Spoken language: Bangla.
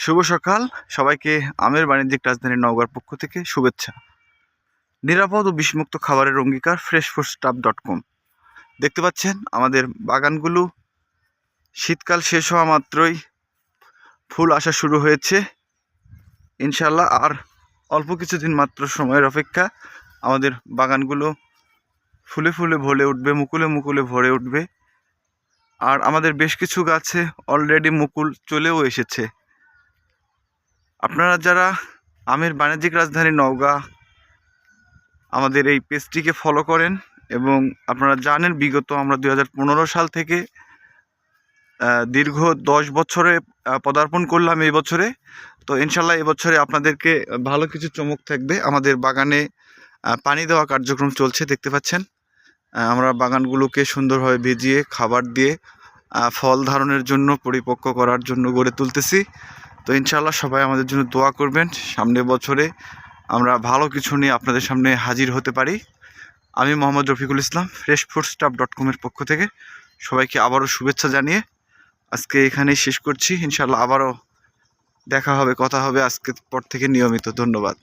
শুভ সকাল সবাইকে। আমের বাণিজ্যিক রাজধানী নওগাঁর পক্ষ থেকে শুভেচ্ছা। নিরাপদ ও বিষমুক্ত খাবারের অঙ্গীকার freshfoodstuff.com। দেখতে পাচ্ছেন আমাদের বাগানগুলো শীতকাল শেষ হওয়া মাত্রই ফুল আসা শুরু হয়েছে। ইনশাল্লাহ আর অল্প কিছুদিন মাত্র সময়ের অপেক্ষা, আমাদের বাগানগুলো ফুলে ফুলে ভরে উঠবে, মুকুলে মুকুলে ভরে উঠবে। আর আমাদের বেশ কিছু গাছে অলরেডি মুকুল চলেও এসেছে। আপনারা যারা আমের বাণিজ্যিক রাজধানী নওগাঁ আমাদের এই পেজটিকে ফলো করেন এবং আপনারা জানেন বিগত আমরা 2015 সাল থেকে দীর্ঘ 10 বছরে পদার্পণ করলাম এই বছরে। তো ইনশাল্লাহ এবছরে আপনাদেরকে ভালো কিছু চমক থাকবে। আমাদের বাগানে পানি দেওয়া কার্যক্রম চলছে, দেখতে পাচ্ছেন। আমরা বাগানগুলোকে সুন্দরভাবে ভিজিয়ে খাবার দিয়ে ফল ধারণের জন্য, পরিপক্ক করার জন্য গড়ে তুলতেছি। তো ইনশাল্লাহ সবাই আমাদের জন্য দোয়া করবেন, সামনের বছরে আমরা ভালো কিছু নিয়ে আপনাদের সামনে হাজির হতে পারি। আমি মোহাম্মদ রফিকুল ইসলাম, freshfoodstuff.com এর পক্ষ থেকে সবাইকে আবারও শুভেচ্ছা জানিয়ে আজকে এখানেই শেষ করছি। ইনশাল্লাহ আবারও দেখা হবে, কথা হবে আজকের পর থেকে নিয়মিত। ধন্যবাদ।